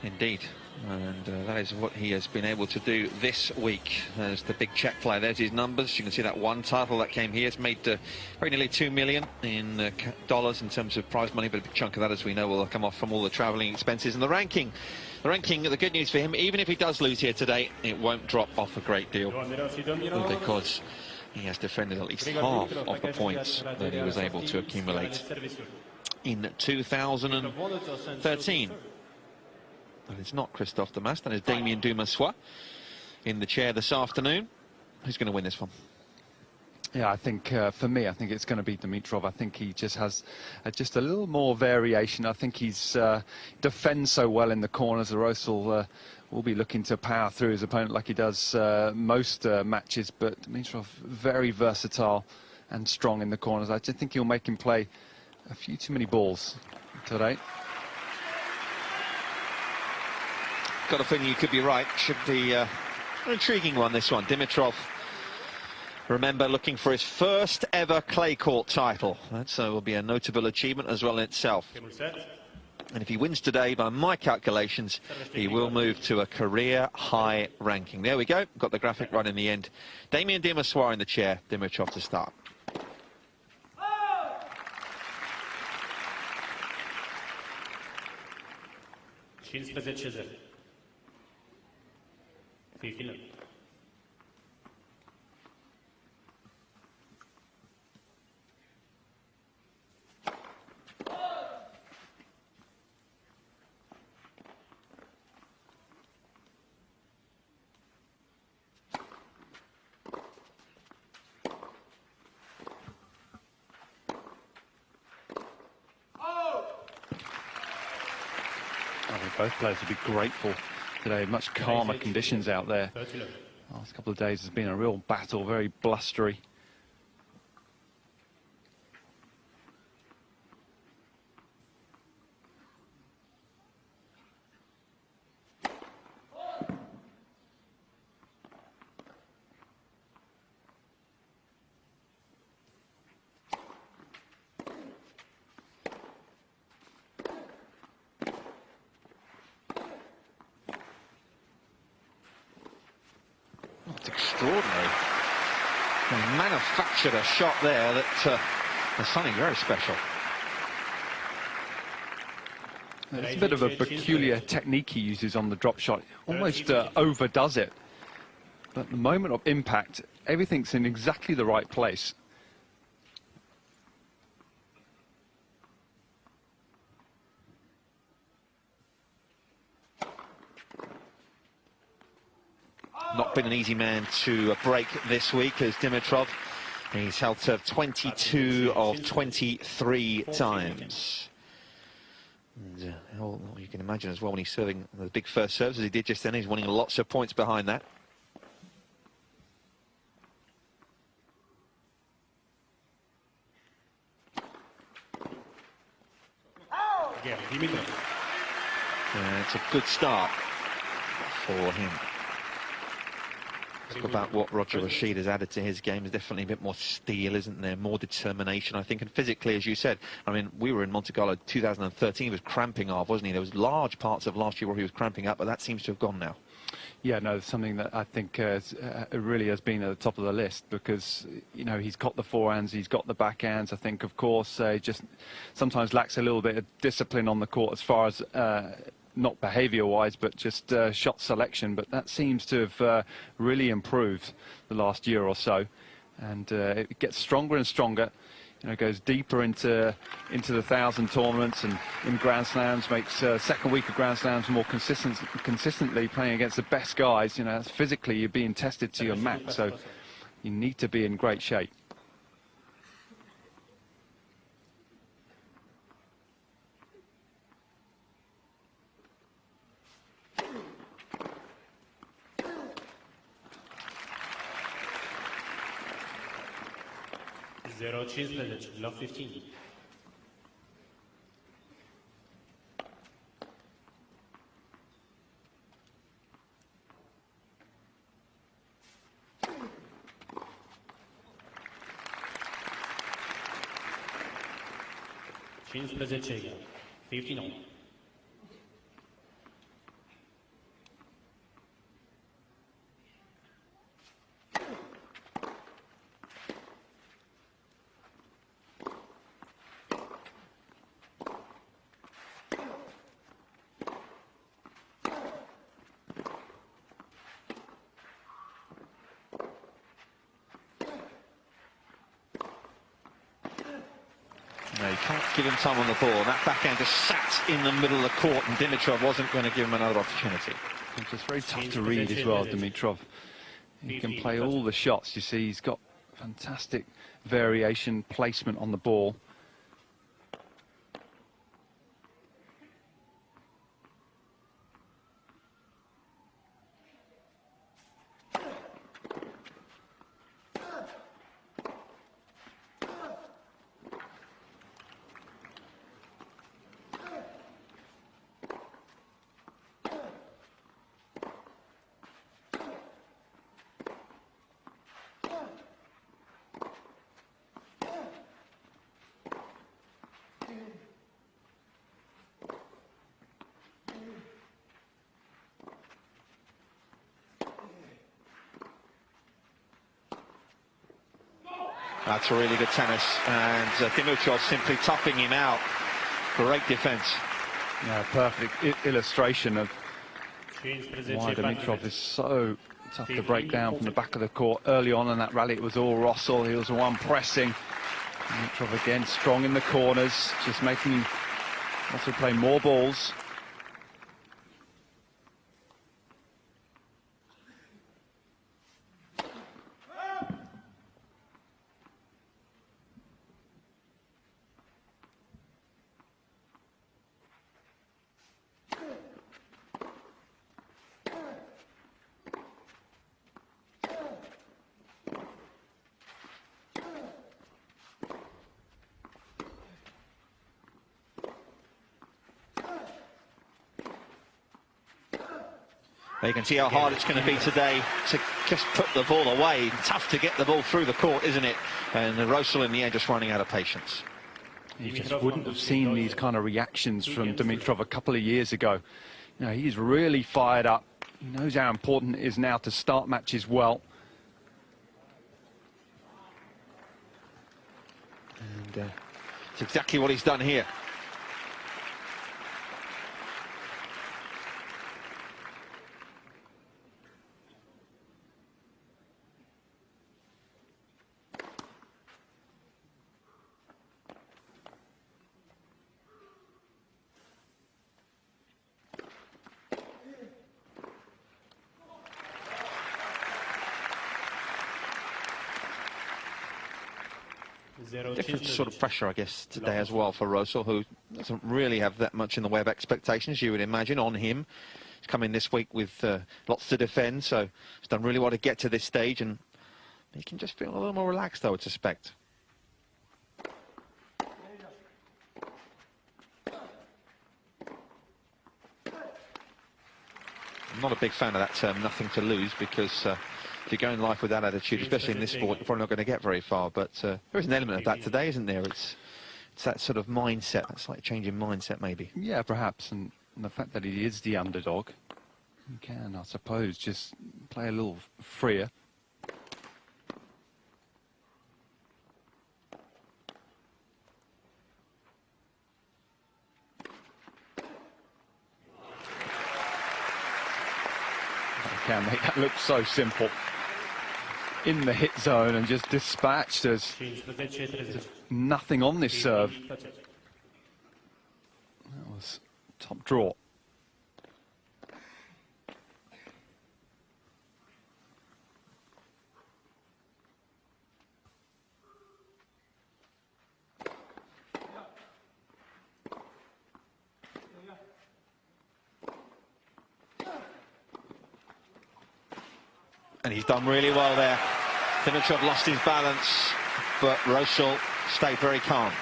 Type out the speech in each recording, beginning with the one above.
Indeed, and that is what he has been able to do this week. There's the big check fly, there's his numbers. You can see that one title that came here. It's made very nearly $2 million in dollars in terms of prize money, but a big chunk of that, as we know, will come off from all the travelling expenses. And the ranking, the good news for him, even if he does lose here today, it won't drop off a great deal, because he has defended at least half of the points that he was able to accumulate in 2013. And it's not Christophe Damas, that is Damien Dumassois in the chair this afternoon. Who's going to win this one? Yeah, I think for me, I think it's going to be Dimitrov. I think he just has just a little more variation. I think he's defends so well in the corners. Rosol will be looking to power through his opponent like he does most matches, but Dimitrov very versatile and strong in the corners. I just think he'll make him play a few too many balls today. Got a feeling you could be right. Should be an intriguing one, this one. Dimitrov, remember, looking for his first ever clay court title. That will be a notable achievement as well in itself. And if he wins today, by my calculations, he will move to a career high ranking. There we go. Got the graphic right in the end. Damien Dumassois in the chair. Dimitrov to start. Both players would be grateful today. Much calmer conditions out there. Last couple of days has been a real battle, very blustery. Extraordinary. He manufactured a shot there that was something very special. It's a bit of a peculiar technique he uses on the drop shot. Almost overdoes it. But at the moment of impact, everything's in exactly the right place. Not been an easy man to break this week as Dimitrov. He's held serve 22 of 23 times. And, you can imagine as well, when he's serving the big first serves as he did just then, he's winning lots of points behind that. It's a good start for him. Talk about what Roger Rashid has added to his game. There's definitely a bit more steel, isn't there? More determination, I think. And physically, as you said, I mean, we were in Monte Carlo 2013. He was cramping up, wasn't he? There was large parts of last year where he was cramping up, but that seems to have gone now. Yeah, no, something that I think really has been at the top of the list, because, you know, he's got the forehands, he's got the backhands. I think, of course, just sometimes lacks a little bit of discipline on the court as far as not behaviour-wise, but just shot selection. But that seems to have really improved the last year or so, and it gets stronger and stronger. You know, goes deeper into the 1,000 tournaments and in Grand Slams, makes second week of Grand Slams more consistently playing against the best guys. You know, that's physically you're being tested to your max, so you need to be in great shape. Love 15. Change present 15 on. No, you can't give him time on the ball. That backhand just sat in the middle of the court, and Dimitrov wasn't going to give him another opportunity. It's just very tough to read as well, Dimitrov. He can play all the shots. You see, he's got fantastic variation, placement on the ball. That's a really good tennis, and Dimitrov simply toughing him out. Great defense. Yeah, perfect illustration of why Dimitrov is so tough to break down from the back of the court. Early on in that rally, it was all Rosol. He was the one pressing. Dimitrov again strong in the corners, just making Rosol play more balls. You can see how hard it's going to be today to just put the ball away. Tough to get the ball through the court, isn't it? And Rosol in the end just running out of patience. You just wouldn't have seen these kind of reactions from Dimitrov a couple of years ago. You know, he's really fired up. He knows how important it is now to start matches well. And it's exactly what he's done here. Different sort of pressure, I guess, today as well for Rosol, who doesn't really have that much in the way of expectations, you would imagine, on him. He's come in this week with lots to defend, so he's done really well to get to this stage, and he can just feel a little more relaxed, I would suspect. I'm not a big fan of that term, nothing to lose, because if you go in life with that attitude, especially in this sport, you're probably not going to get very far. But there is an element of that today, isn't there? It's that sort of mindset, that slight change in mindset, maybe. Yeah, perhaps. And the fact that he is the underdog, he can, I suppose, just play a little freer. Can make that look so simple. In the hit zone and just dispatched. There's nothing on this serve. That was top draw. And he's done really well there. Dimitrov lost his balance, but Rosol stayed very calm.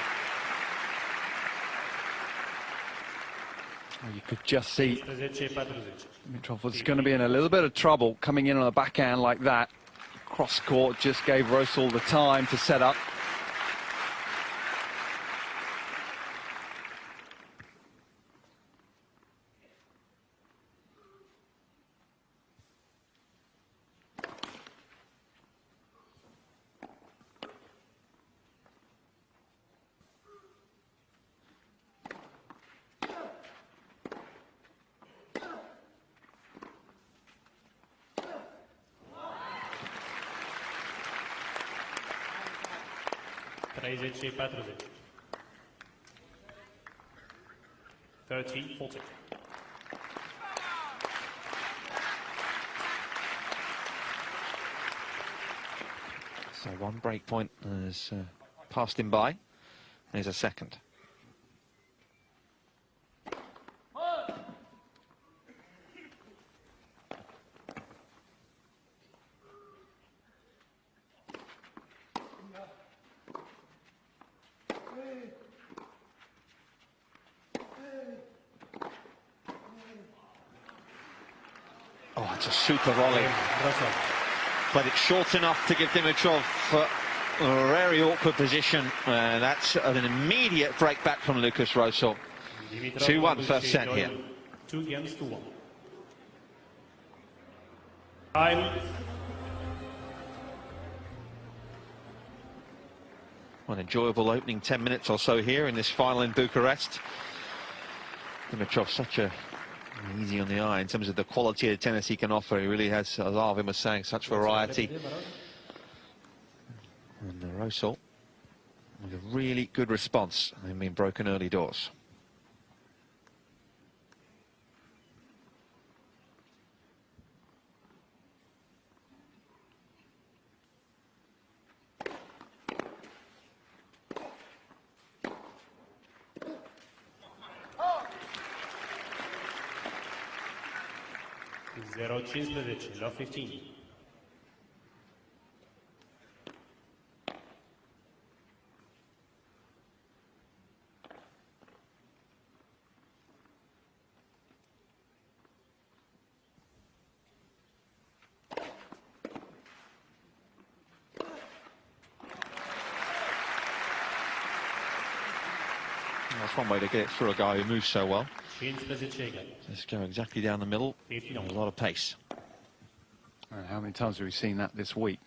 You could just see Dimitrov was going to be in a little bit of trouble coming in on a backhand like that. Cross court just gave Rosol the time to set up. 30-40. So one break point has passed him by. There's a second. Oh, it's a super volley. Rosol. But it's short enough to give Dimitrov a very awkward position. That's an immediate break back from Lukas Rosol. 2-1 first set here. 2 games to 1. Time. Well, enjoyable opening 10 minutes or so here in this final in Bucharest. Dimitrov such a easy on the eye in terms of the quality of the tennis he can offer. He really has, as Arvin was saying, such variety. And Rosol with a really good response. They've been broken early doors. Zero 15, love 15. That's one way to get it through a guy who moves so well. 15. Just go exactly down the middle. 15. A lot of pace. And how many times have we seen that this week?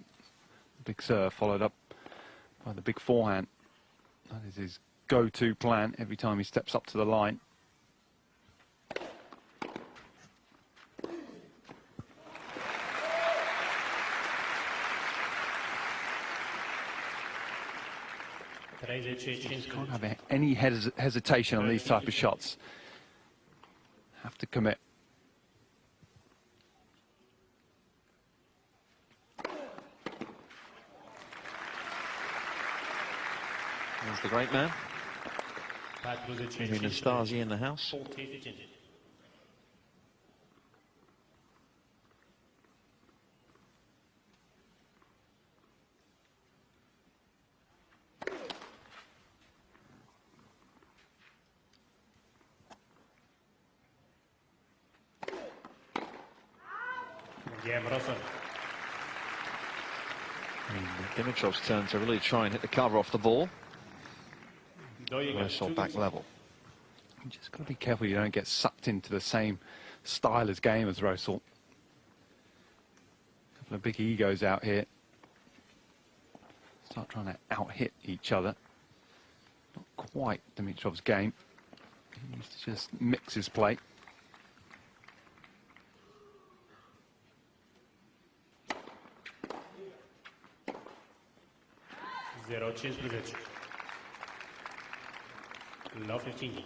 Big serve followed up by the big forehand. That is his go-to plan every time he steps up to the line. Can't have any hesitation on these type of shots. Have to commit. There's the great man. Maybe Nastase in the house. 40-15. Yeah, Rosol. Dimitrov's turn to really try and hit the cover off the ball. Rosol back level. You just got to be careful you don't get sucked into the same style as game as Rosol. A couple of big egos out here. Start trying to out-hit each other. Not quite Dimitrov's game. He needs to just mix his play. Zero 15. Love 15.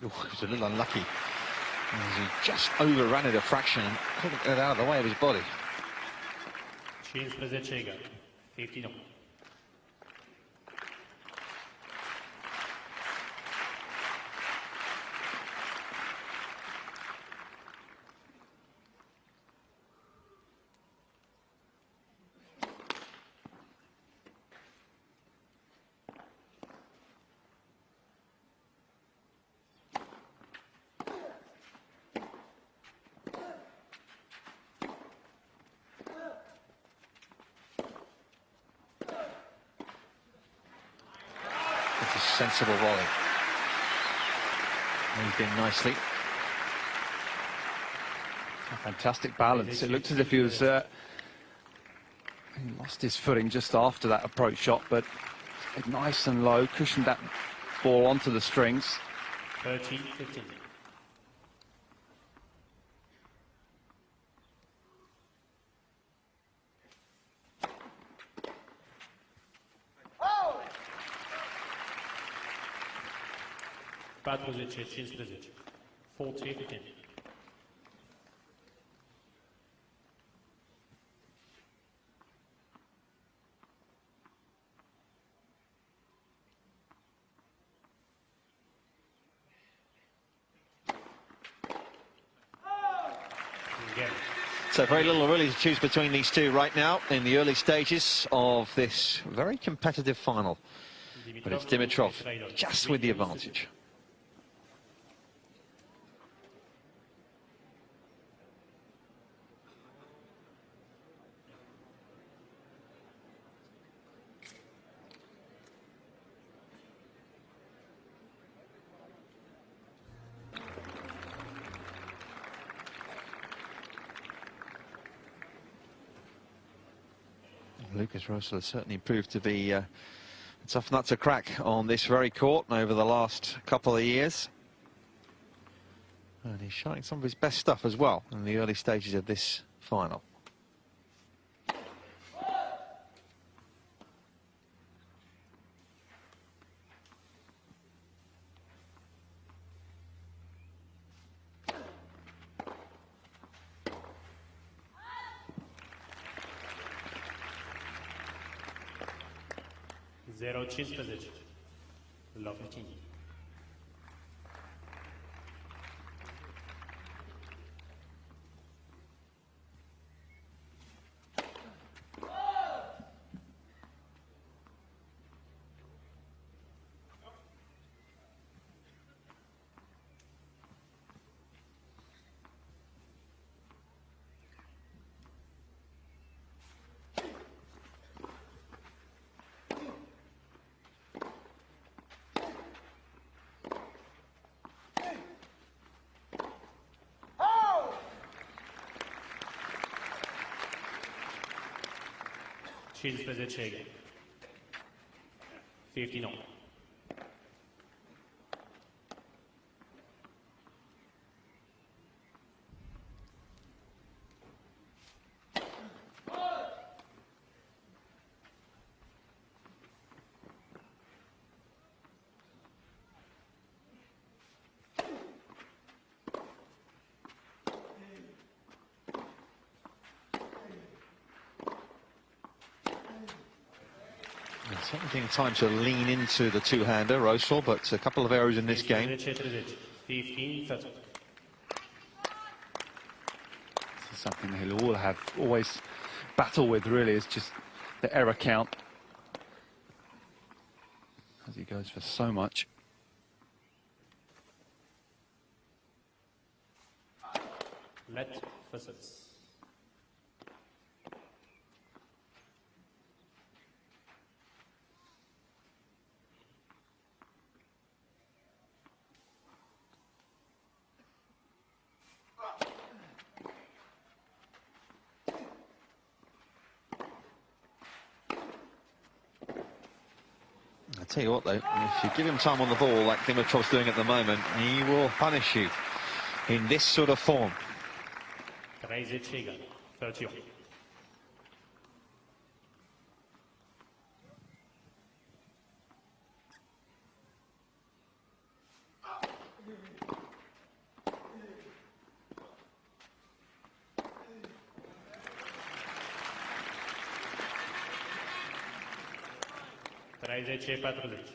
He was a little unlucky as he just overran it a fraction and couldn't get it out of the way of his body. 15. It's a sensible volley. Moved in nicely. Fantastic balance. It looked as if he was he lost his footing just after that approach shot, but nice and low, cushioned that ball onto the strings. 13-15. Pad позиция, чин позиция. 40-15. So very little really to choose between these two right now in the early stages of this very competitive final. But it's Dimitrov just with the advantage. Lukas Rosol has certainly proved to be a tough nut to crack on this very court over the last couple of years. And he's showing some of his best stuff as well in the early stages of this final. Zero chin position. Love 15. Chin position again. 15 on. Certainly time to lean into the two-hander, Rosol, but a couple of errors in this game. 15-30. This is something he'll always battle with, really, is just the error count, as he goes for so much. Let facets. I tell you what, though, if you give him time on the ball like Dimitrov's doing at the moment, he will punish you in this sort of form. 13 30. Traizeće Patrulić.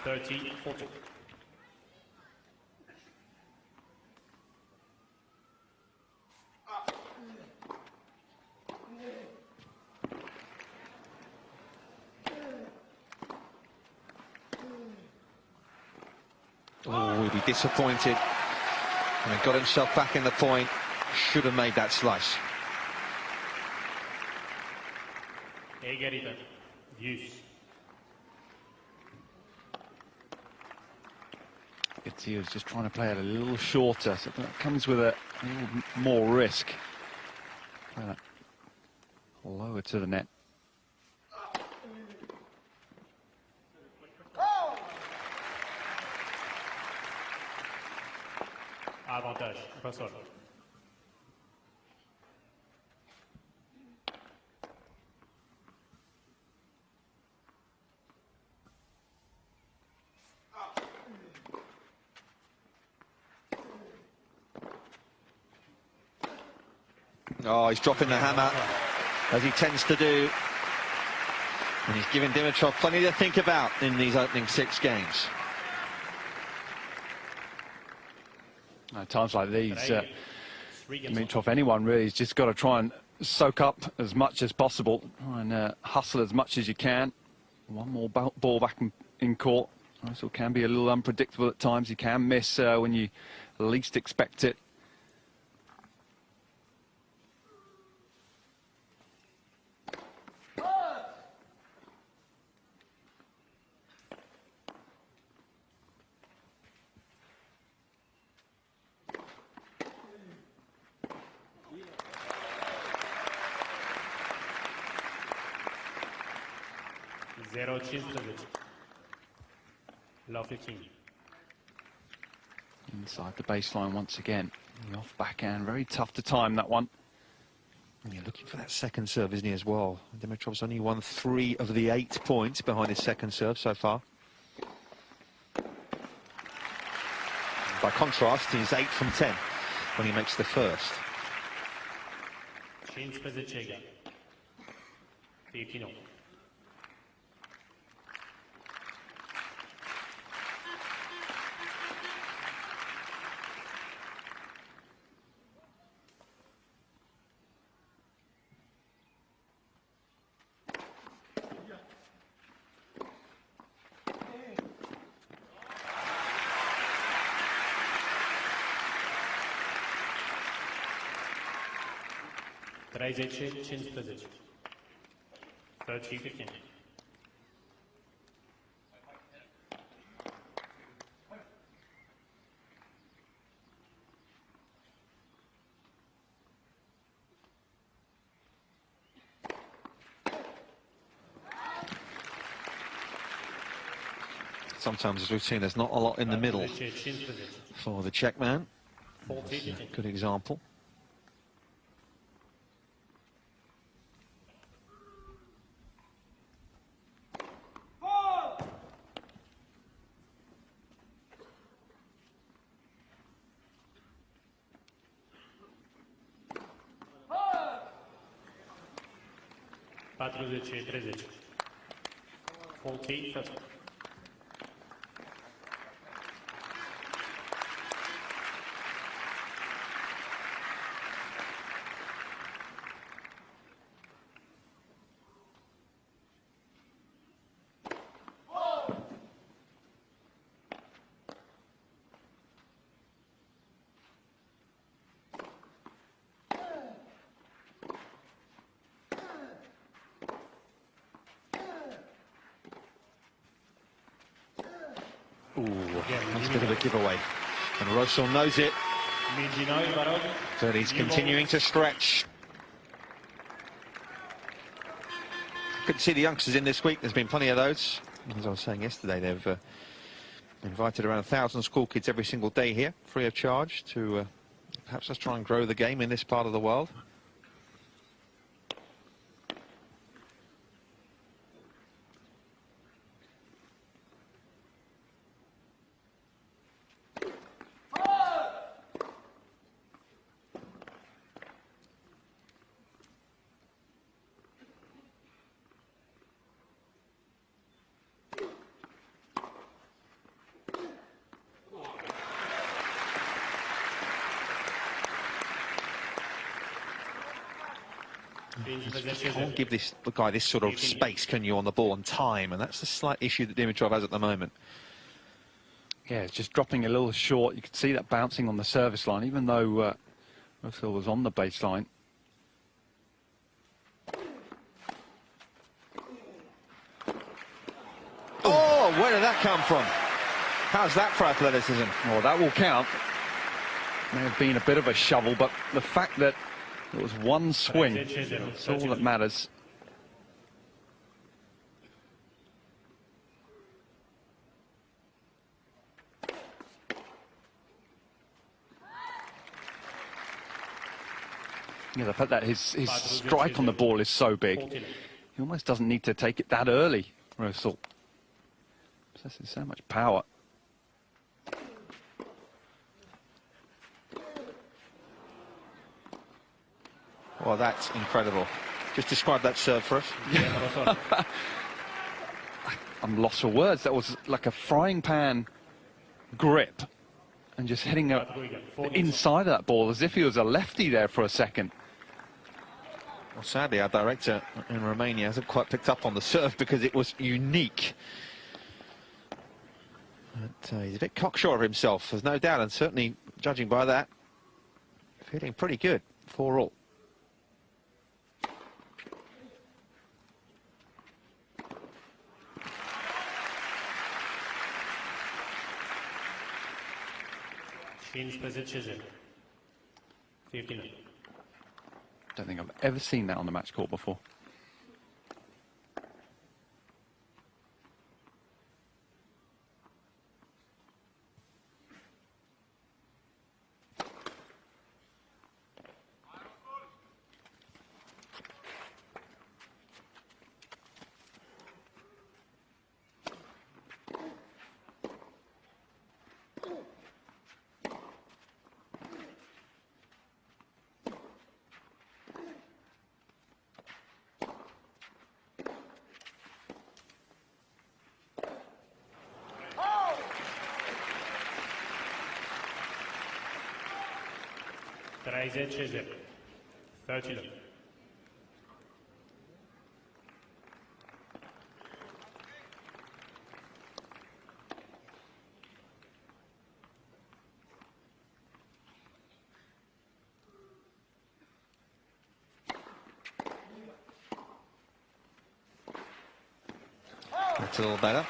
Thirty, 40. Oh, he'd be disappointed. And he got himself back in the point. Should have made that slice. Egerita, use. Tiriac just trying to play it a little shorter, so that comes with a little more risk. Play that lower to the net. Avantage, Rosol. Oh, he's dropping the hammer, as he tends to do. And he's giving Dimitrov plenty to think about in these opening 6 games. At times like these, Dimitrov, anyone really, has just got to try and soak up as much as possible. Try and hustle as much as you can. One more ball back in court. Rosol can be a little unpredictable at times. He can miss when you least expect it. Zero 15. Low 15. Inside the baseline once again. The off backhand, very tough to time that one. And you're looking for that second serve, isn't he, as well? Dimitrov's only won 3 of the 8 points behind his second serve so far. By contrast, he's 8 from 10 when he makes the first. 15. 15. Trade 15. 30-15. Sometimes, as we've seen, there's not a lot in the middle for the Czech man. Good example. Patrzycie, 30. 40, 30. Ooh, that's a bit of a giveaway. And Rosol knows it, but he's continuing to stretch. Good to see the youngsters in this week. There's been plenty of those. As I was saying yesterday, they've invited around 1,000 school kids every single day here, free of charge, to perhaps just try and grow the game in this part of the world. You can't give the guy this sort of space, can you, on the ball and time? And that's the slight issue that Dimitrov has at the moment. Yeah, it's just dropping a little short. You could see that bouncing on the service line, even though Rosol was on the baseline. Oh, where did that come from? How's that for athleticism? Well, that will count. May have been a bit of a shovel, but the fact that it was one swing, that's all that matters. Yeah, the fact that his strike on the ball is so big, he almost doesn't need to take it that early, Rosol. Possesses so much power. Well, that's incredible. Just describe that serve for us. I'm lost for words. That was like a frying pan grip and just hitting the inside of that ball as if he was a lefty there for a second. Well, sadly, our director in Romania hasn't quite picked up on the serve because it was unique. But he's a bit cocksure of himself, there's no doubt, and certainly, judging by that, feeling pretty good for all. Don't think I've ever seen that on the match court before. That's a little better.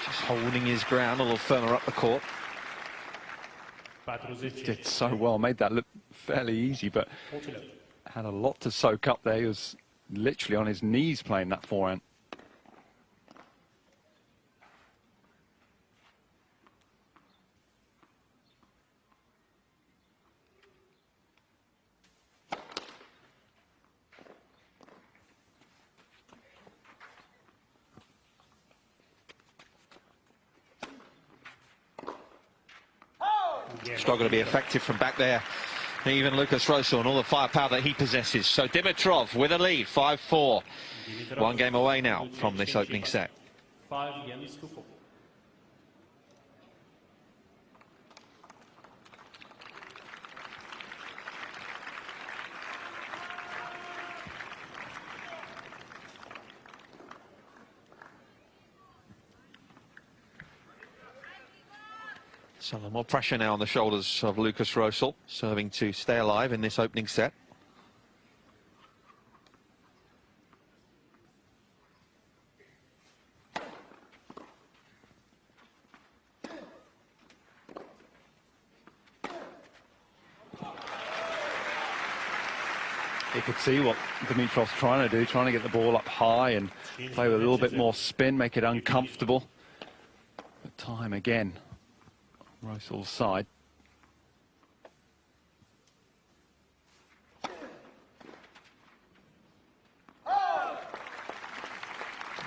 Just holding his ground a little further up the court. Did so well, made that look fairly easy, but had a lot to soak up there. He was literally on his knees playing that forehand. Struggle to be effective from back there. Even Lukas Rosol and all the firepower that he possesses. So Dimitrov with a lead, 5-4. One game away now from this opening set. 5-4. So more pressure now on the shoulders of Lukas Rosol, serving to stay alive in this opening set. You could see what Dimitrov's trying to do, trying to get the ball up high and play with a little bit more spin, make it uncomfortable. But time again. Rosol's side.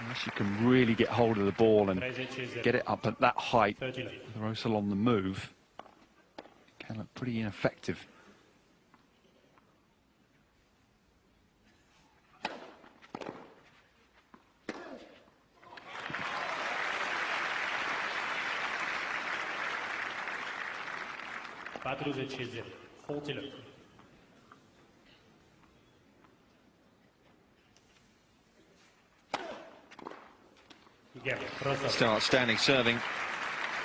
Unless you can really get hold of the ball and get it up at that height, with Rosol on the move, it can look pretty ineffective. Still outstanding serving,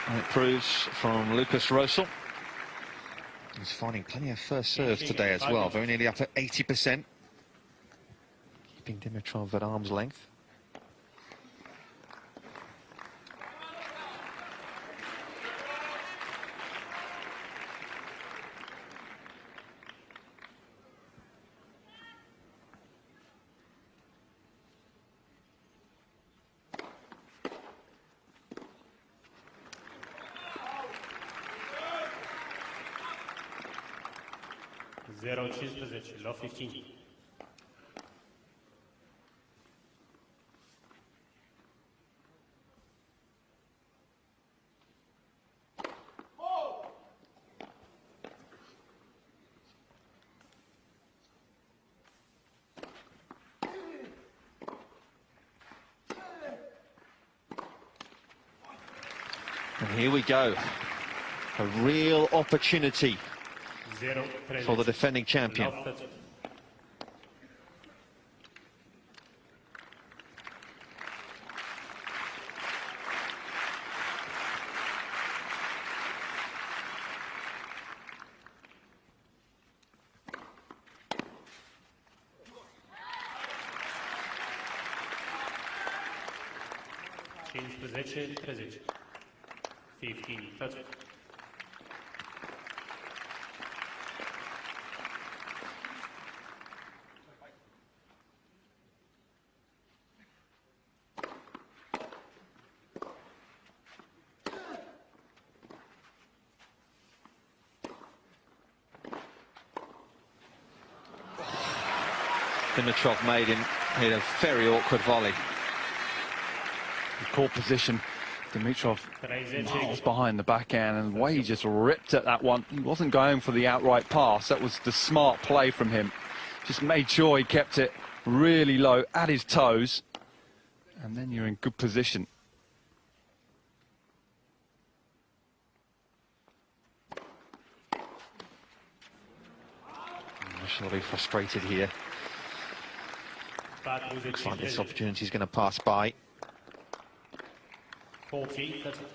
and it proves from Lukas Rosol. He's finding plenty of first serves today as well, very nearly up at 80%. Keeping Dimitrov at arm's length. 0-15, low 15. And here we go. A real opportunity 0-13, for the defending champion. low 13. Change position, 13. 15, 13. Dimitrov made a very awkward volley. Caught position. Dimitrov miles 13, behind the backhand, and the way he just ripped at that one. He wasn't going for the outright pass. That was the smart play from him. Just made sure he kept it really low at his toes, and then you're in good position. Surely frustrated here. back position, Looks like this 13. opportunity is going to pass by. 14, 13.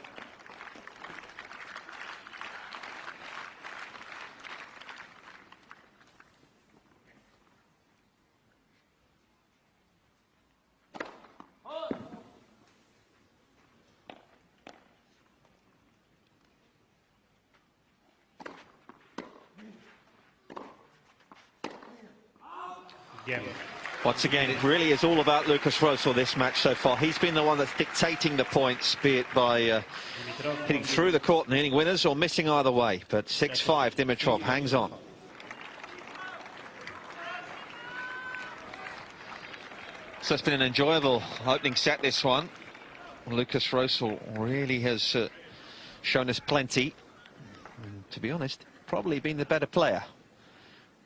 Game. Once again, it really is all about Lukas Rosol this match so far. He's been the one that's dictating the points, be it by Dimitrov hitting through the court and hitting winners or missing either way. But 6-5, Dimitrov hangs on. So it's been an enjoyable opening set, this one. Lukas Rosol really has shown us plenty. And to be honest, probably been the better player.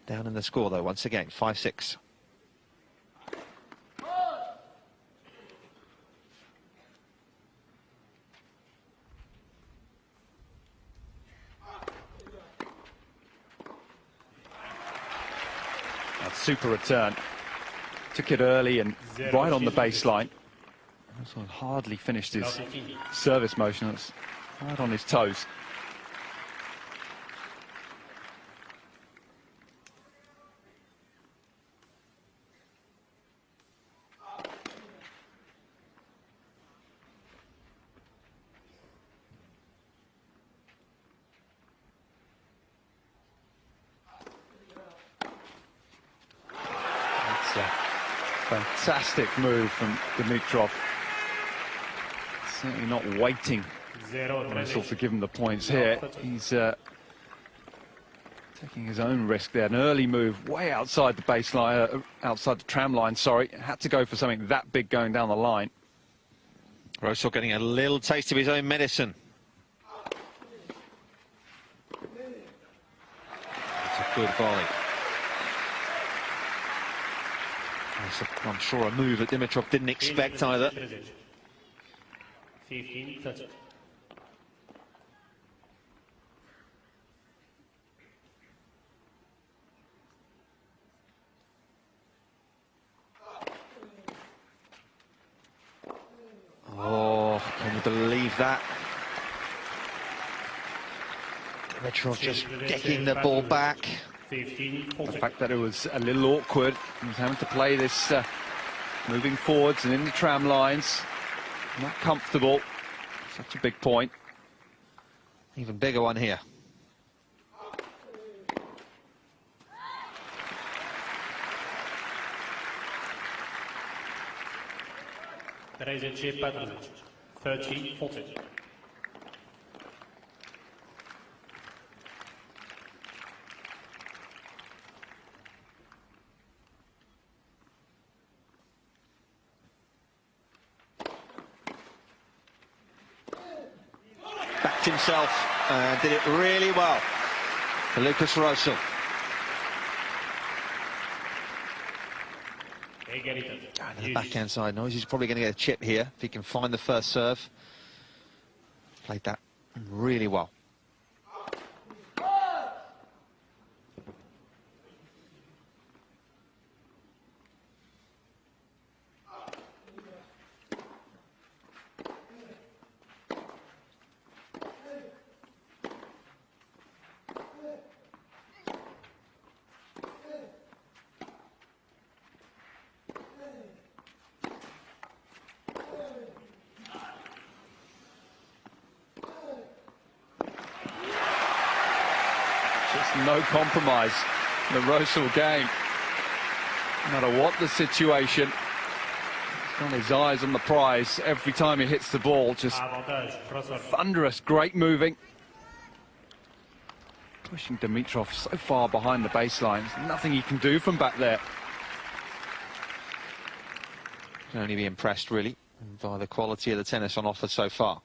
Down in the score, though, once again, 5-6. Super return. Took it early and right on the baseline. Also hardly finished his service motion. It's right on his toes. Fantastic move from Dimitrov. Certainly not waiting Rosol to give him the points here. He's taking his own risk there. An early move way outside the baseline, outside the tram line, sorry. Had to go for something that big going down the line. Rosol getting a little taste of his own medicine. It's a good volley. I'm sure a move that Dimitrov didn't expect either. 15, 13. Oh, can you believe that? Dimitrov just getting the ball back. 15, The 14. fact that it was a little awkward. He was having to play this moving forwards and in the tram lines. Not comfortable. Such a big point. Even bigger one here. Tiriac, 13, 14. backed himself and did it really well. Lukas Rosol. Going to the backhand side. Knows he's probably going to get a chip here if he can find the first serve. Played that really well. No compromise in the Rosol game. No matter what the situation, he's got his eyes on the prize every time he hits the ball. Just thunderous, great moving. Pushing Dimitrov so far behind the baseline. There's nothing he can do from back there. Can only be impressed, really, by the quality of the tennis on offer so far.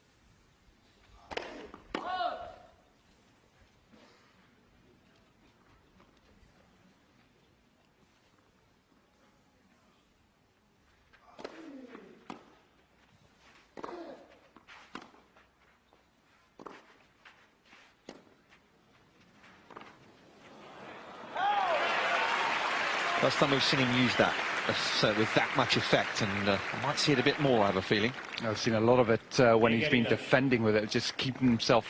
First time we've seen him use that with that much effect, and I might see it a bit more, I have a feeling. I've seen a lot of it when he's been defending with it, just keeping himself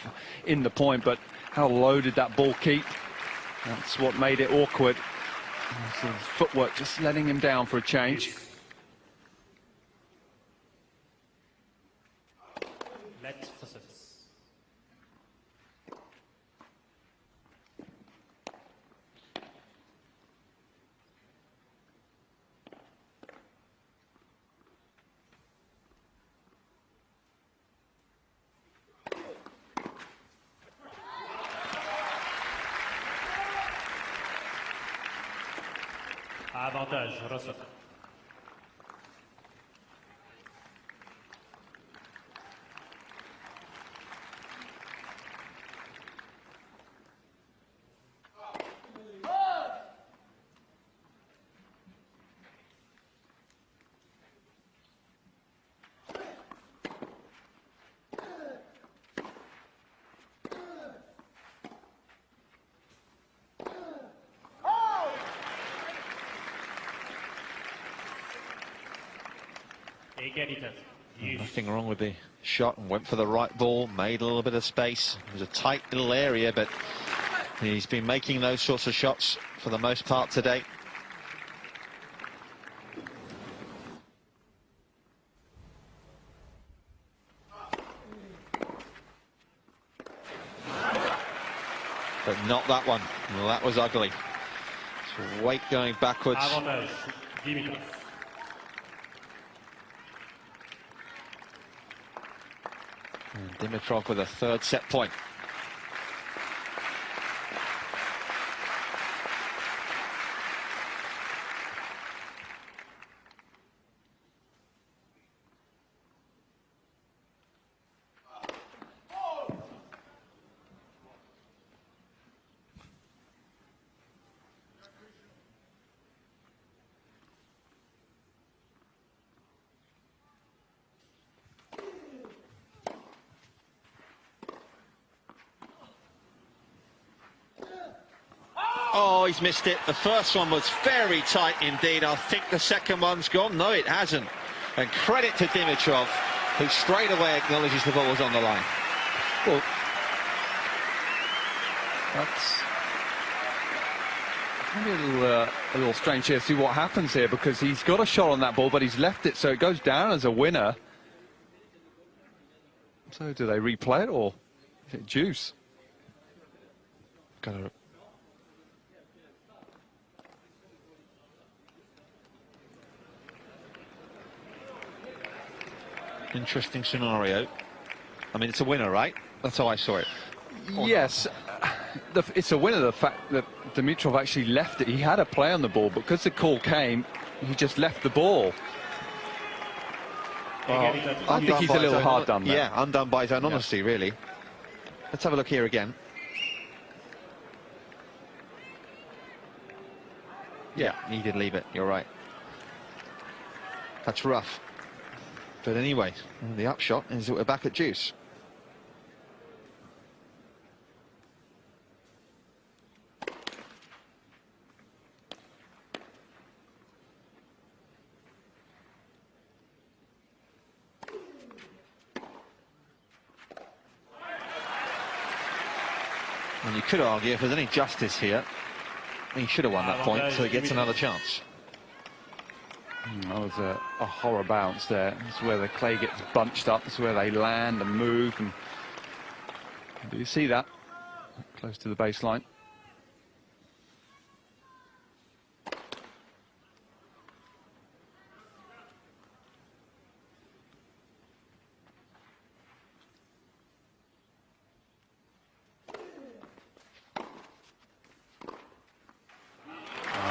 in the point, but how low did that ball keep? That's what made it awkward. So his footwork just letting him down for a change. Avantage, Rosol. Nothing wrong with the shot, and went for the right ball, made a little bit of space. It was a tight little area, but he's been making those sorts of shots for the most part today. But not that one. Well, that was ugly. So weight going backwards. And Dimitrov with a third set point. Oh, he's missed it. The first one was very tight indeed. I think the second one's gone. No, it hasn't. And credit to Dimitrov, who straight away acknowledges the ball was on the line. Well, that's maybe a little strange here to see what happens here, because he's got a shot on that ball, but he's left it, so it goes down as a winner. So do they replay it, or is it juice? Got interesting scenario. I mean, it's a winner, right? That's how I saw it. Yes, it's a winner, the fact that Dimitrov actually left it. He had a play on the ball, but because the call came, he just left the ball. Well, I think he's a little hard done there. Yeah, undone by his own honesty, really. Let's have a look here again. Yeah, he did leave it, you're right. That's rough. But anyway, the upshot is that we're back at deuce. And you could argue if there's any justice here, he should have won that point, so he gets another chance. That was a horror bounce there. It's where the clay gets bunched up. It's where they land and move. And do you see that? Close to the baseline.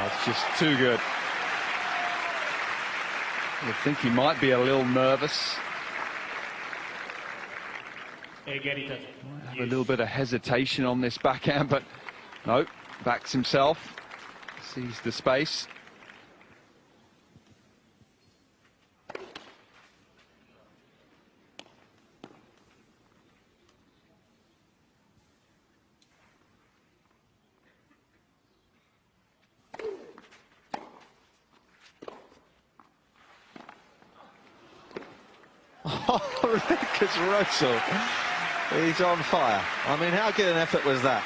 It's just too good. I think he might be a little nervous. Might have a little bit of hesitation on this backhand, but no, backs himself, sees the space. Oh, Lukas Rosol, he's on fire. I mean, how good an effort was that?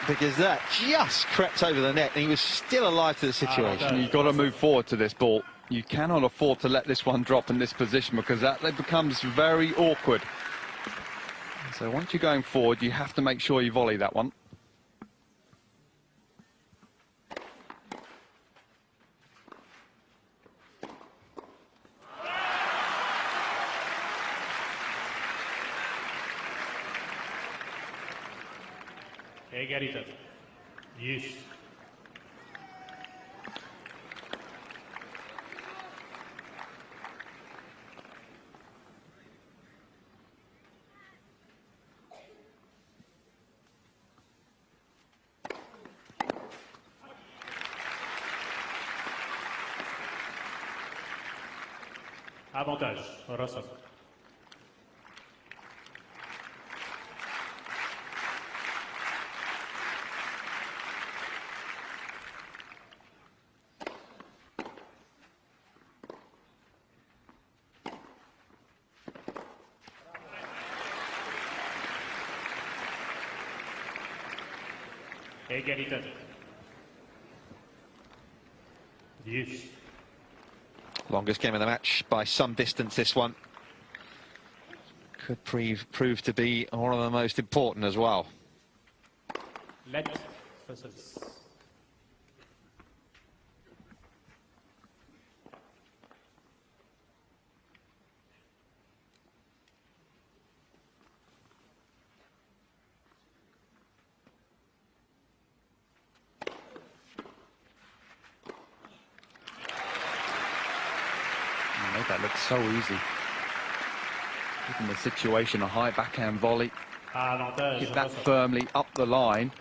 Because that just crept over the net and he was still alive to the situation. You've got to move forward to this ball. You cannot afford to let this one drop in this position because that becomes very awkward. So once you're going forward, you have to make sure you volley that one. Égalité. Yes. Avantage, Rosol. Égalité. Yes. Longest game of the match by some distance, this one. Could prove to be one of the most important as well. Let versus. Made that look so easy. Given the situation, a high backhand volley. Avantage, Get that Rosol. firmly up the line.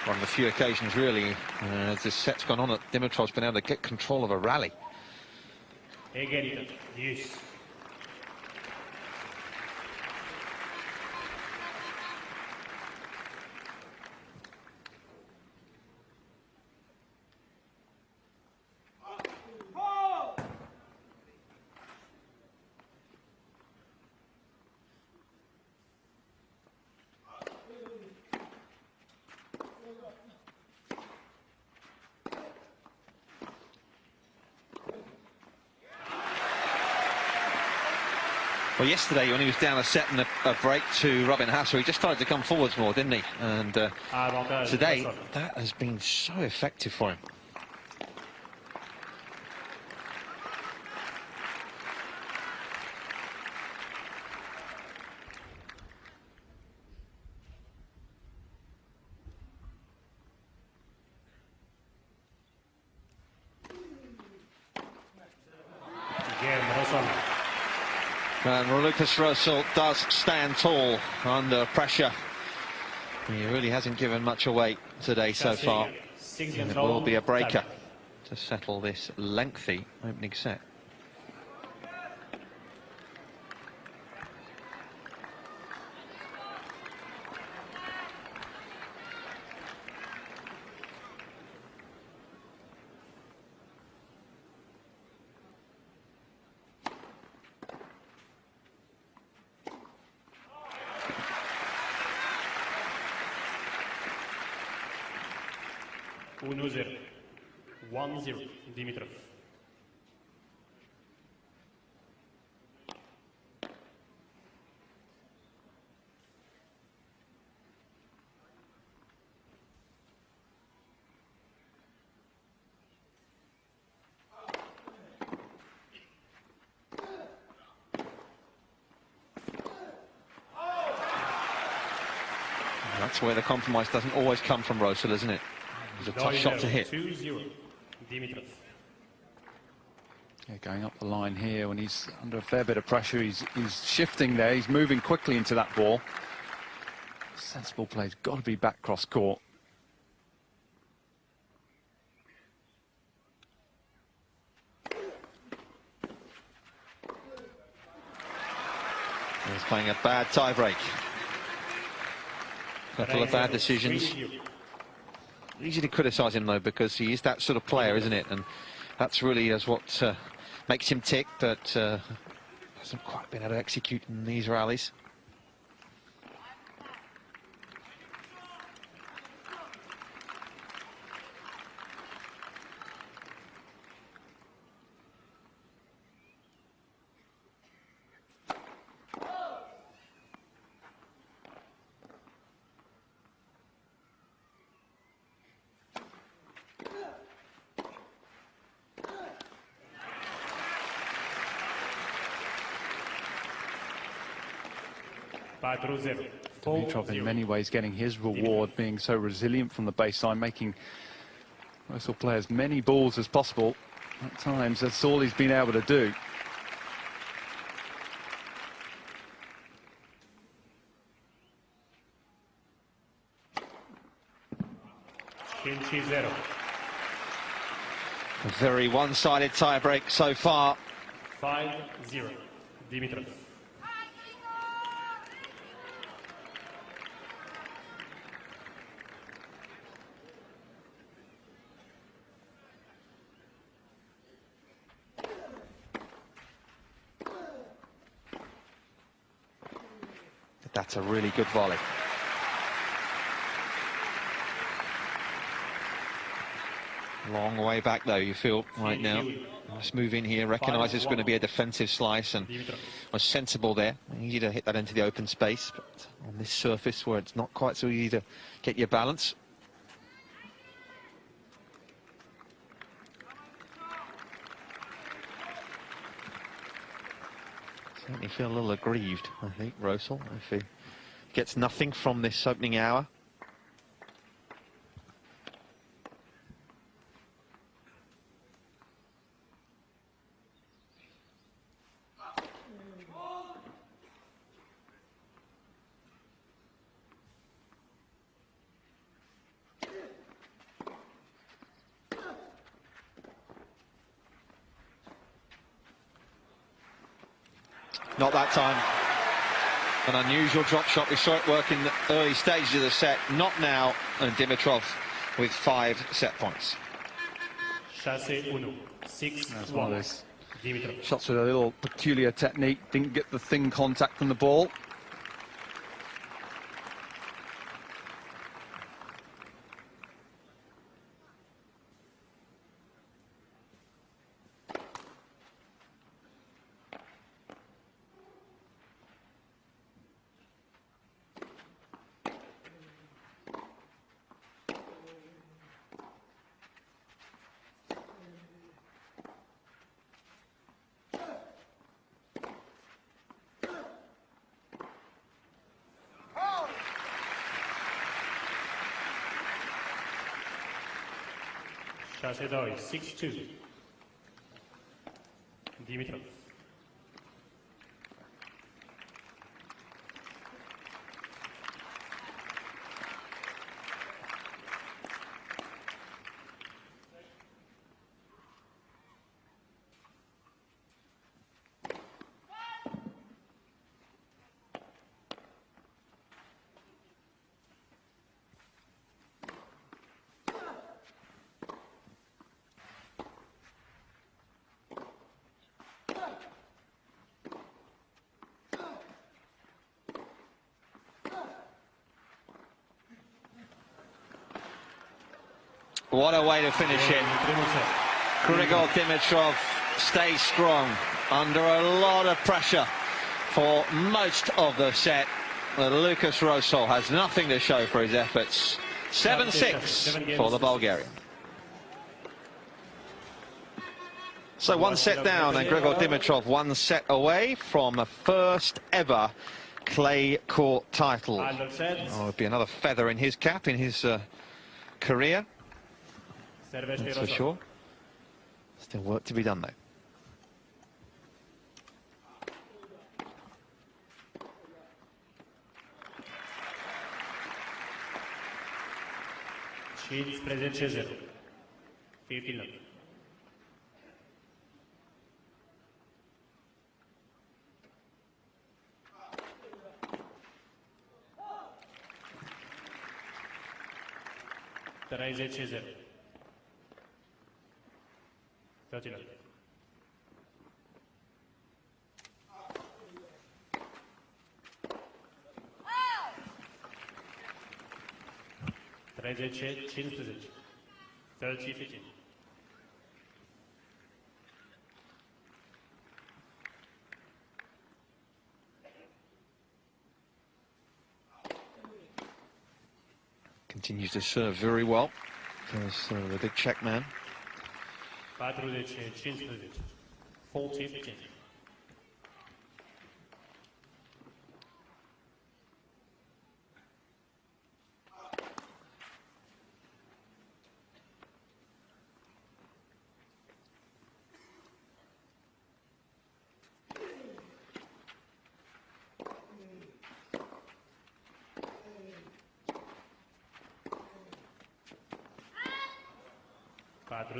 One of the few occasions, really, as this set's gone on, that Dimitrov's been able to get control of a rally. Égalité. Yes. Well, yesterday when he was down a set and a break to Robin Hassel, he just started to come forwards more, didn't he? And today, that has been so effective for him. Again, Rosol. And Lukas Rosol does stand tall under pressure. He really hasn't given much away today so far. And it will be a breaker to settle this lengthy opening set. Uno 0. 1-0. Dimitrov. That's where the compromise doesn't always come from Rosol, isn't it? It's a tough shot to hit. 2-0. Dimitrov. Yeah, going up the line here when he's under a fair bit of pressure, he's shifting there, he's moving quickly into that ball. Sensible play, he's got to be back cross court. He's playing a bad tie-break. Couple of bad decisions. Easy to criticise him though, because he is that sort of player, isn't it? And that's really what makes him tick, but hasn't quite been able to execute in these rallies. Dimitrov in many ways getting his reward, being so resilient from the baseline, making Rosol play as many balls as possible at times. That's all he's been able to do. A very one-sided tie-break so far. 5-0. Dimitrov. That's a really good volley. Long way back though, you feel right now. Let's move in here, recognise it's going to be a defensive slice and was sensible there. Easy to hit that into the open space, but on this surface where it's not quite so easy to get your balance. Certainly feel a little aggrieved, I think, Rosol, if he gets nothing from this opening hour. Not that time. An unusual drop shot. We saw it work in the early stages of the set. Not now. And Dimitrov with 5 set points. That's one of those shots with a little peculiar technique. Didn't get the thin contact from the ball. Chassis 6-2. Dimitrov. What a way to finish it. Grigor Dimitrov stays strong under a lot of pressure for most of the set. But Lukas Rosol has nothing to show for his efforts. 7-6 for the Bulgarian. So one set down, and Grigor Dimitrov 1 set away from a first ever clay court title. Oh, it'd be another feather in his cap in his career. That's for sure. Still work to be done though. Continues to serve very well. There's the big Czech man. 40-15.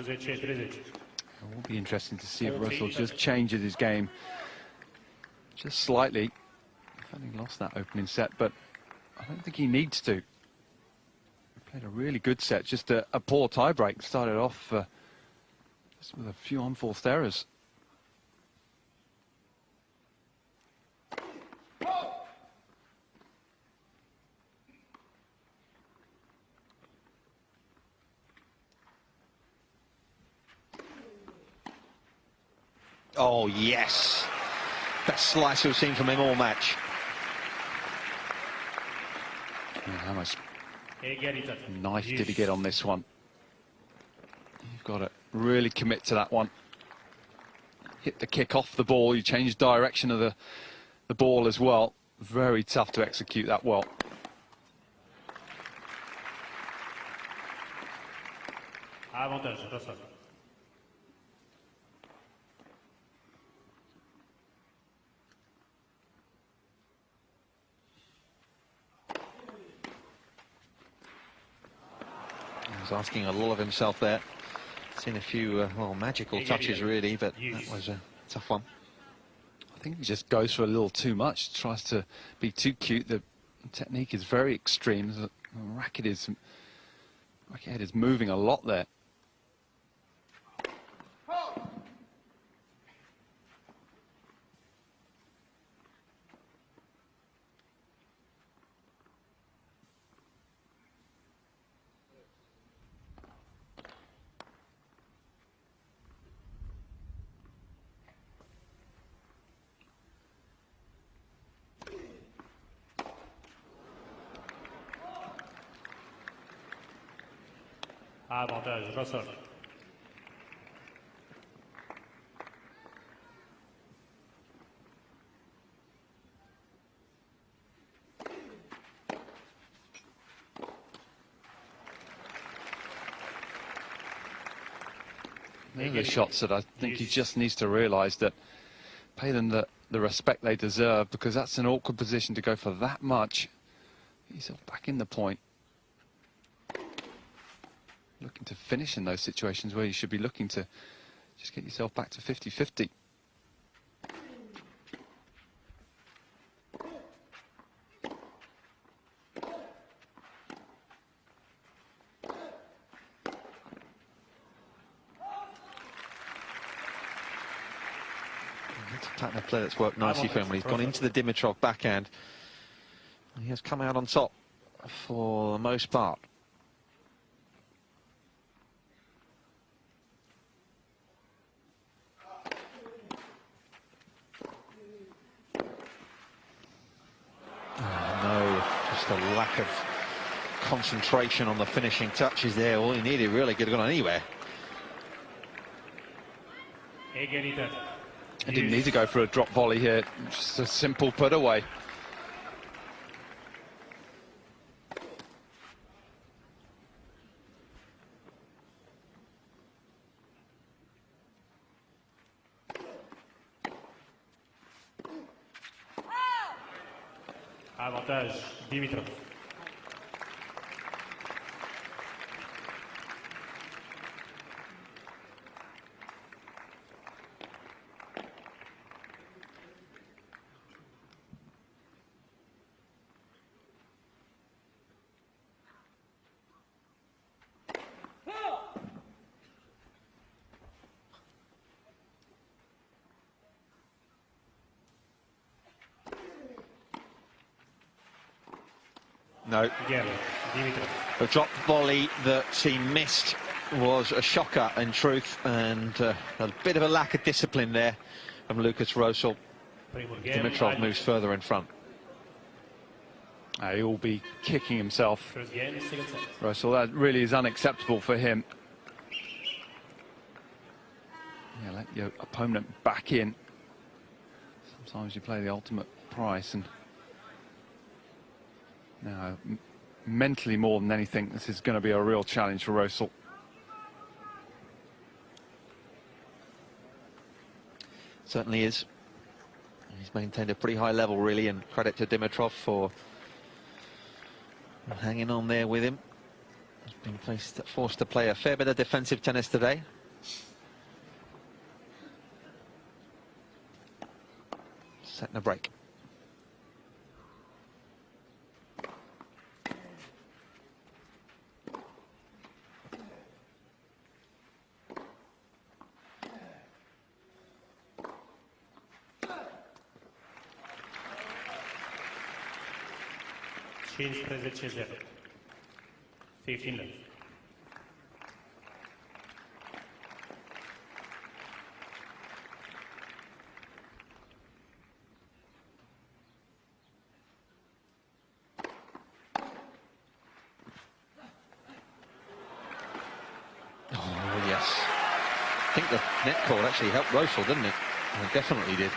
It will be interesting to see if Rosol just changes his game just slightly. Having lost that opening set, but I don't think he needs to. He played a really good set, just a poor tiebreak. Started off just with a few unforced errors. Oh, yes. Best slice we've seen from him all match. How much knife did he get on this one? You've got to really commit to that one. Hit the kick off the ball. You change direction of the ball as well. Very tough to execute that well. Avantage, Rosol. He's asking a lot of himself there. Seen a few well, magical touches really, but that was a tough one. I think he just goes for a little too much. Tries to be too cute. The technique is very extreme. The racket is moving a lot there. Avantage, Rosol. They're the shots that I think he just needs to realise that pay them the respect they deserve, because that's an awkward position to go for that much. He's back in the point. Looking to finish in those situations where you should be looking to just get yourself back to 50-50. That's a pattern of play that's worked nicely for him when he's gone into the Dimitrov backhand. He has come out on top for the most part. Oh, no, just a lack of concentration on the finishing touches there. All he needed really could have gone anywhere. He didn't need to go for a drop volley here, just a simple put away. Avantage Dimitrov. No. Dimitrov. The drop volley that he missed was a shocker in truth, and a bit of a lack of discipline there from Lukas Rosol. Dimitrov moves further in front. He'll be kicking himself. First game, second set. Rosol, that really is unacceptable for him. Yeah, let your opponent back in. Sometimes you play the ultimate price, and now mentally more than anything, this is going to be a real challenge for Rosol. Certainly is. He's maintained a pretty high level, really, and credit to Dimitrov for hanging on there with him. He's been forced to play a fair bit of defensive tennis today. Setting a break. Change 15-0. 15 left. Oh, yes. I think the net call actually helped Rosol, didn't it? It definitely did.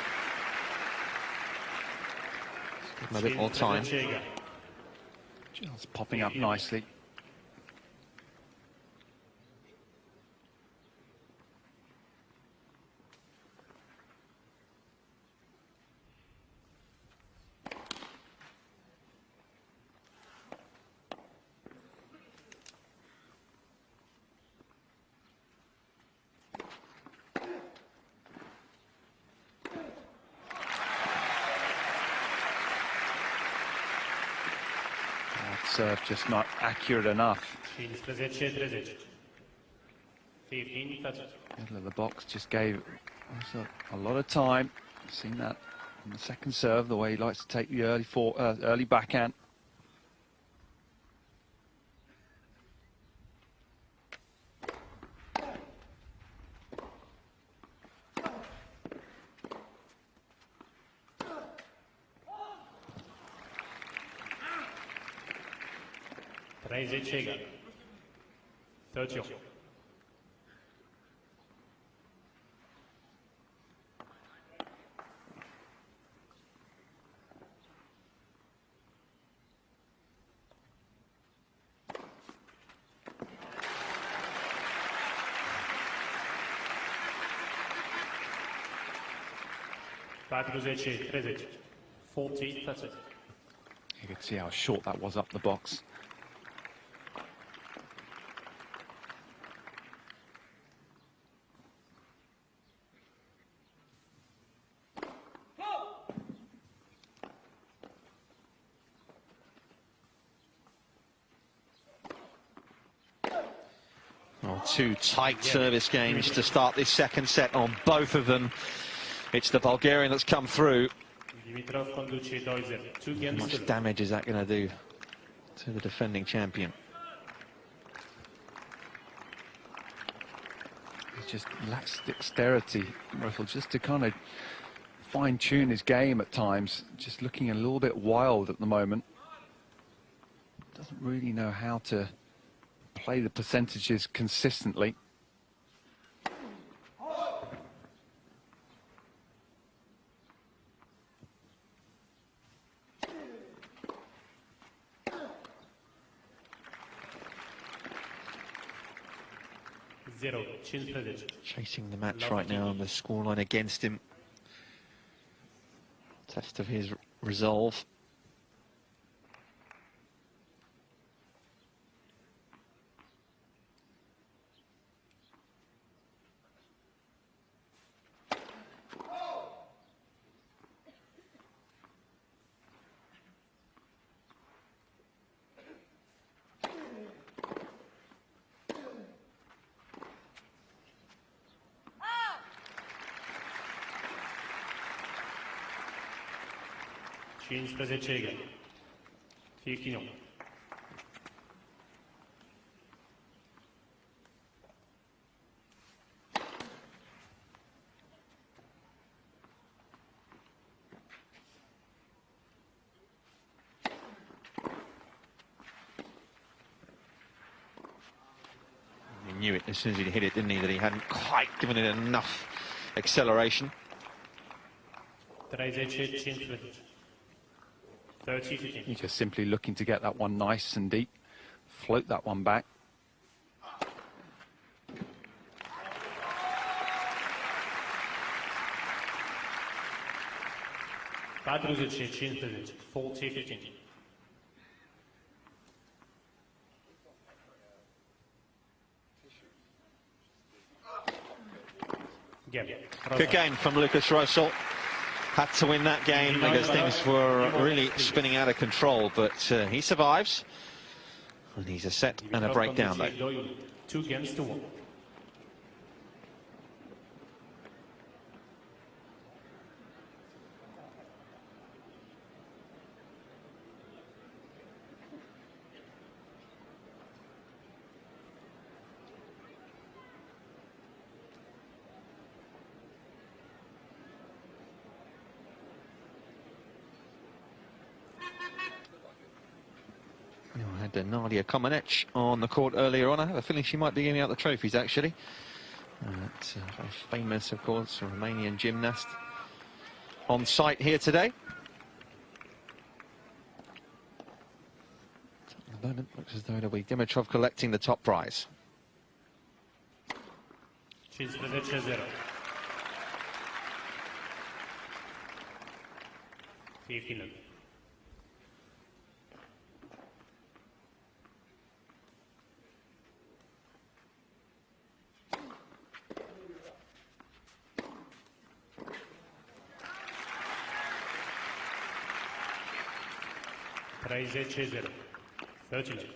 Give him a bit more time. Just popping up nicely. Serve just not accurate enough. 15-30. 15-30. Middle of the box just gave us a lot of time. Seen that on the second serve, the way he likes to take the early backhand. Tiriac. 30. 40-30. 40-30. You could see how short that was up the box. Well, two tight service games to start this second set on both of them. It's the Bulgarian that's come through. Dimitrov conduce 2-0. 2 How games much to damage is that going to do to the defending champion? He just lacks dexterity, Rosol, just to kind of fine-tune his game at times. Just looking a little bit wild at the moment. Doesn't really know how to play the percentages consistently. Zero. 15. Chasing the match right now on the scoreline against him. Test of his resolve. Egal. 15. He knew it as soon as he hit it, didn't he, that he hadn't quite given it enough acceleration. 30-15. 30-15. He's just simply looking to get that one nice and deep, float that one back. Padruzic, 40-15. Good game from Lukas Rosol. Had to win that game because things were really spinning out of control, but he survives. And he's a set and a breakdown though. 2 games to 1. I had Nadia Comaneci on the court earlier on. I have a feeling she might be giving out the trophies, actually. Very famous, of course, Romanian gymnast on site here today. At the moment, looks as though it'll be Dimitrov collecting the top prize. 15-0. 15. Tiriac, 30.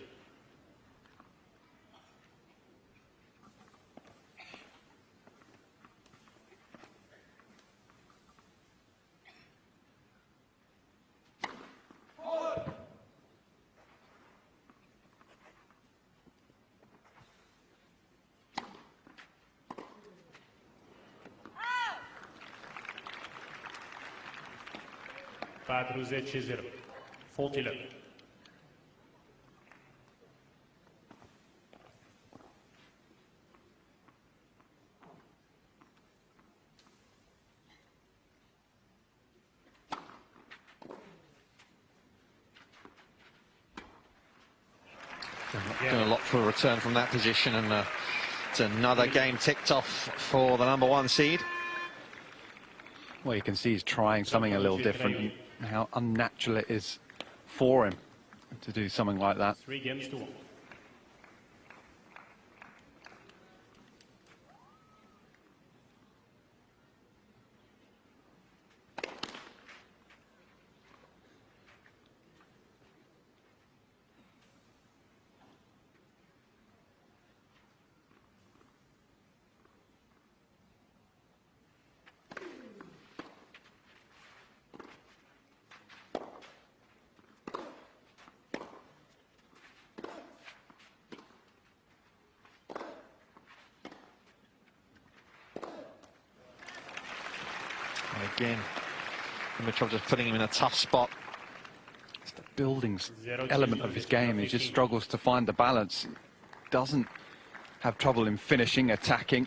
Padruzic, 40. Doing a lot for a return from that position, and it's another game ticked off for the #1 seed. Well, you can see he's trying something a little different, and how unnatural it is for him to do something like that. 3 games to 1. Again, Dimitrov just putting him in a tough spot. It's the building element of his game. He just struggles to find the balance. Doesn't have trouble in finishing, attacking.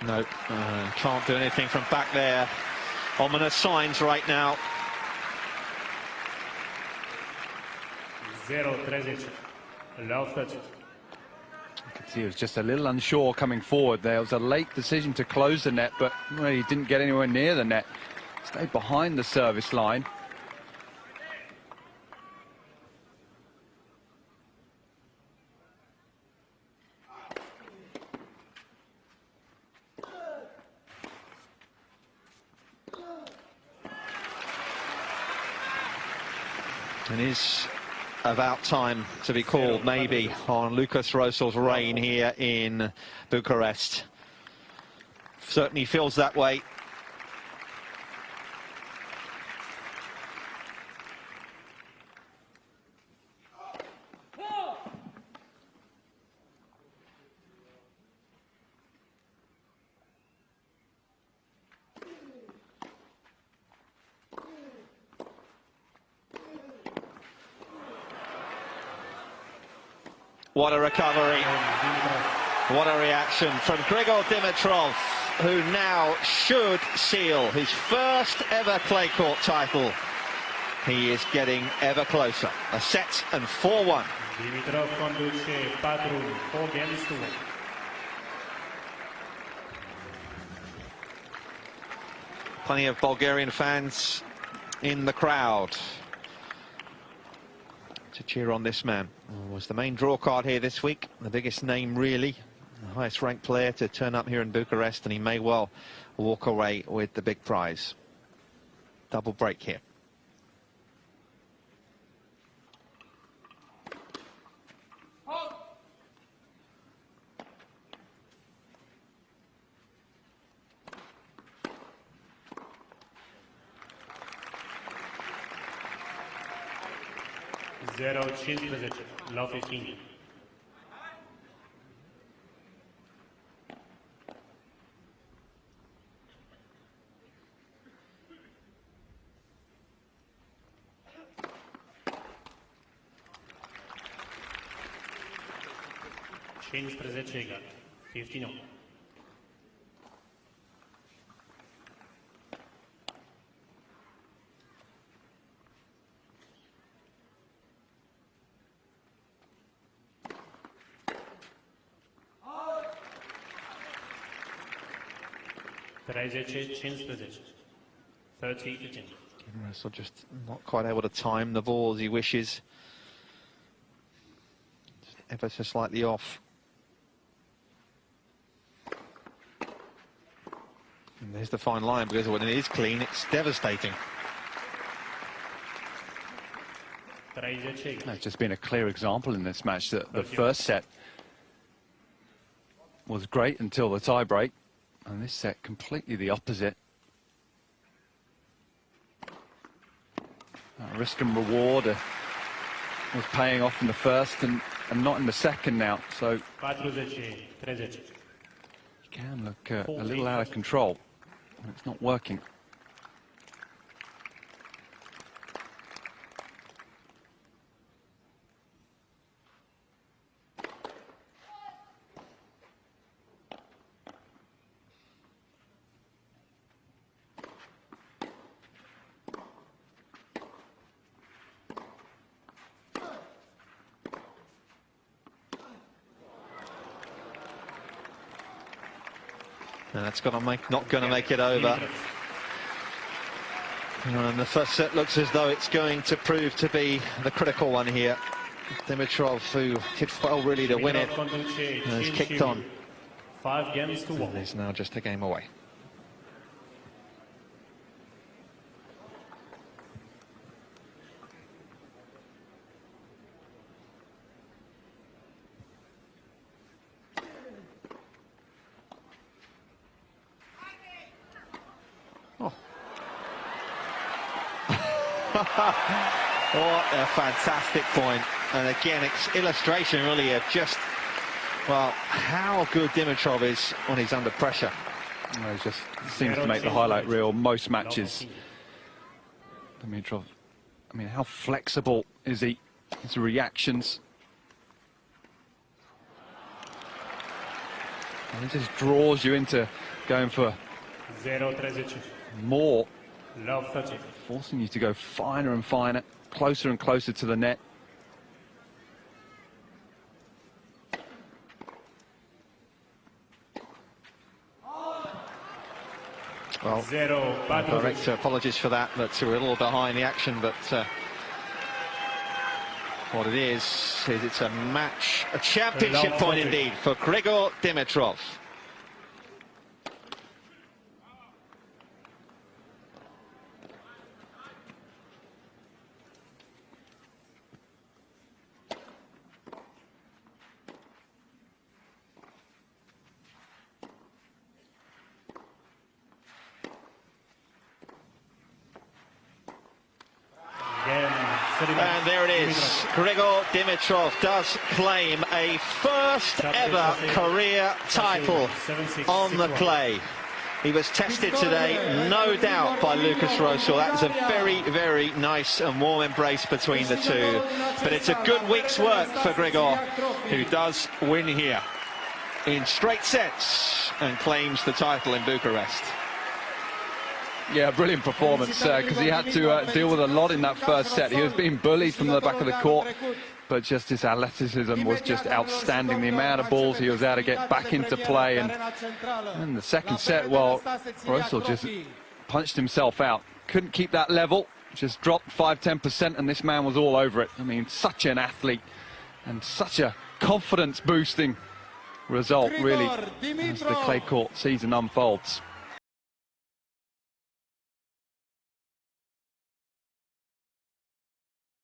No, can't do anything from back there. Ominous signs right now. 0-30. Love 30. You could see he was just a little unsure coming forward there. It was a late decision to close the net, but well, he didn't get anywhere near the net. Stayed behind the service line. And is about time to be called, maybe, on Lukas Rosol's reign here in Bucharest. Certainly feels that way. What a recovery. What a reaction from Grigor Dimitrov, who now should seal his first ever clay court title. He is getting ever closer. A set and 4-1. Dimitrov conduce 4 games to 1. Plenty of Bulgarian fans in the crowd to cheer on this man. Was the main draw card here this week, the biggest name really, the highest ranked player to turn up here in Bucharest, and he may well walk away with the big prize. Double break here. Zero 15. Love 15. Egal. 15. Rosol just not quite able to time the ball as he wishes. Just ever so slightly off. And there's the fine line, because when it is clean, it's devastating. That's just been a clear example in this match that the first set was great until the tie break, and this set completely the opposite. Risk and reward was paying off in the first and not in the second now, so you can look a little out of control. It's not working. And that's not going to make it over. And the first set looks as though it's going to prove to be the critical one here. Dimitrov, who did well really to win it, has kicked on. 5 games to 1. And is now just a game away. What a fantastic point. And again, it's illustration really of just, well, how good Dimitrov is when he's under pressure. He just seems to make the highlight reel most matches. Dimitrov, I mean, how flexible is he? His reactions. And he just draws you into going for more. Forcing you to go finer and finer, closer and closer to the net. Well, director, apologies for that, but we're a little behind the action, but what it is it's a match, a championship point indeed for Grigor Dimitrov. And there it is. Grigor Dimitrov does claim a first ever career title on the clay. He was tested today, no doubt, by Lukas Rosol. That was a very, very nice and warm embrace between the two. But it's a good week's work for Grigor, who does win here in straight sets and claims the title in Bucharest. Yeah, brilliant performance, because he had to deal with a lot in that first set. He was being bullied from the back of the court, but just his athleticism was just outstanding. The amount of balls he was able to get back into play. And in the second set, well, Rosol just punched himself out. Couldn't keep that level, just dropped 5–10%, and this man was all over it. I mean, such an athlete and such a confidence-boosting result, really, as the clay court season unfolds.